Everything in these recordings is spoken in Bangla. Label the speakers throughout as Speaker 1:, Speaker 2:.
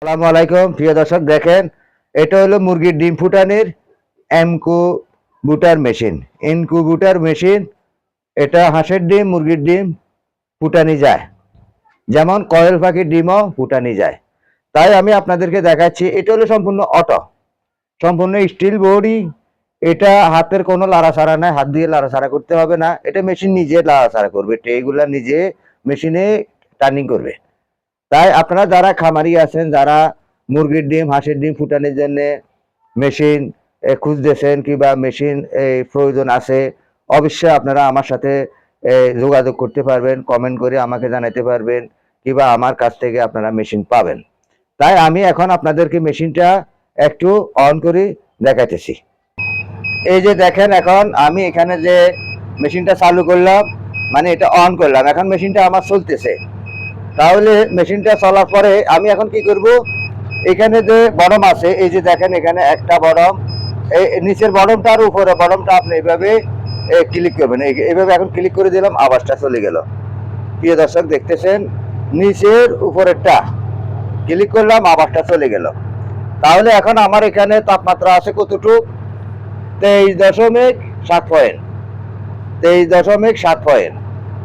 Speaker 1: আসসালামু আলাইকুম প্রিয় দর্শক, দেখেন এটা হলো মুরগির ডিম ফুটানির ইনকিউবেটর মেশিন। এটা হাঁসের ডিম, মুরগির ডিম ফুটানি যায়, যেমন কয়েল পাখির ডিমও ফুটানি যায়। তাই আমি আপনাদেরকে দেখাচ্ছি। এটা হলো সম্পূর্ণ অটো, সম্পূর্ণ স্টিল বডি। এটা হাতের কোনো লাড়াছাড়া নাই, হাত দিয়ে লাড়াছাড়া করতে হবে না, এটা মেশিন নিজে লাড়াছাড়া করবে, ট্রেগুলা নিজে মেশিনে টার্নিং করবে। তাই আপনারা যারা খামারি আছেন, যারা মুরগির ডিম হাঁসের ডিম ফুটানোর জন্য মেশিন খুঁজতেছেন কিংবা মেশিন প্রয়োজন আছে, অবশ্যই আপনারা আমার সাথে যোগাযোগ করতে পারবেন, কমেন্ট করে আমাকে জানাতে পারবেন, কিংবা আমার কাছ থেকে আপনারা মেশিন পাবেন। তাই আমি এখন আপনাদেরকে মেশিনটা একটু অন করে দেখাইতেছি। এই যে দেখেন, এখন আমি এখানে যে মেশিনটা চালু করলাম, মানে এটা অন করলাম, এখন মেশিনটা আমার চলতেছে। তাহলে মেশিনটা চলার পরে আমি এখন কি করব, এখানে যে বটম আছে, এই যে দেখেন এখানে একটা বটম, এই নিচের বটমটা আর উপরে বটমটা আপনি এইভাবে ক্লিক করবেন। এইভাবে এখন ক্লিক করে দিলাম, আওয়াজটা চলে গেল। প্রিয় দর্শক দেখতেছেন, নিচের উপরেরটা ক্লিক করলাম, আওয়াজটা চলে গেল। তাহলে এখন আমার এখানে তাপমাত্রা আছে কতটুক, 23.7 পয়েন্ট, 23.7 পয়েন্ট।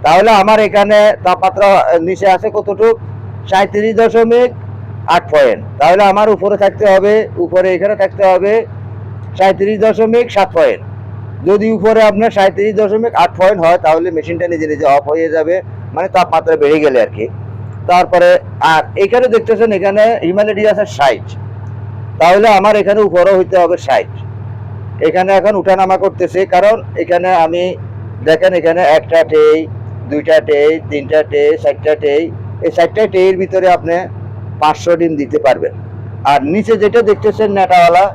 Speaker 1: তাহলে আমার এখানে তাপমাত্রা নিচে আছে কতটুক, 37.8 পয়েন্ট। তাহলে আমার উপরে থাকতে হবে, উপরে এখানে থাকতে হবে 37.7 পয়েন্ট। যদি উপরে আপনার 37.8 পয়েন্ট হয়, তাহলে মেশিনটা নিজে নিজে অফ হয়ে যাবে, মানে তাপমাত্রা বেড়ে গেলে আর কি। তারপরে আর এখানে দেখতেছেন, এখানে হিউম্যানিটি আছে 60, তাহলে আমার এখানে উপরে হইতে হবে 60। এখানে এখন উঠানামা করতেছে, কারণ এখানে আমি দেখেন, এখানে একটা টেই, দুইটা টেই, তিনটা টেই, 4টা টেই। এই 4টা টেইয়ের ভিতরে আপনি 500 ডিম দিতে পারবেন। আর নিচে যেটা দেখতেছেন নেটাওয়ালা,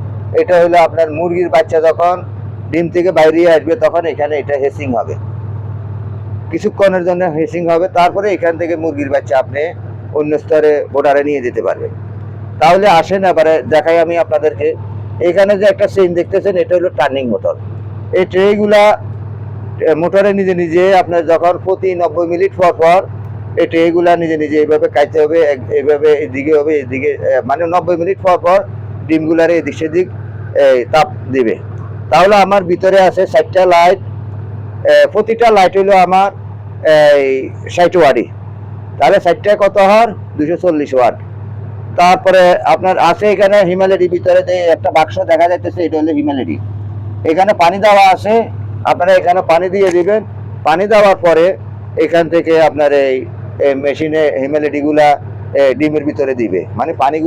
Speaker 1: এটা হলো আপনার মুরগির বাচ্চা যখন ডিম থেকে বাইরে আসবে, তখন এখানে এটা হেসিং হবে, কিছুক্ষণের জন্য হেসিং হবে। তারপরে এখান থেকে মুরগির বাচ্চা আপনি অন্য স্তরে বোর্ডারে নিয়ে যেতে পারবেন। তাহলে আসেন এবারে দেখাই আমি আপনাদেরকে। এখানে যে একটা চেইন দেখতেছেন, এটা হলো টার্নিং মোটর। এই ট্রেগুলা মোটরে নিজে নিজে আপনার যখন প্রতি 90 মিনিট পর পর এই ট্রেগুলা নিজে নিজে এইভাবে কাটতে হবে, এইভাবে এদিকে হবে, এদিকে, মানে 90 মিনিট পর পর ডিমগুলার এদিক সেদিক তাপ দিবে। তাহলে আমার ভিতরে আছে 4টা লাইট, প্রতিটা লাইট হইলো আমার 60 ওয়াটই। তাহলে 4টায় কত হওয়ার, 240 ওয়াট। তারপরে আপনার আছে এখানে হিউম্যানিটি, ভিতরে একটা বাক্স দেখা যাইতেছে, এটা হলো হিউম্যানিটি। এখানে পানি দেওয়া আছে, আপনারা এখানে পানি দিয়ে দিবেন। পানি দেওয়ার পরে এখান থেকে আপনার এই মেশিনে হিউম্যানিটি গুলা ডিমের ভিতরে দিবে, মানে পানিগুলো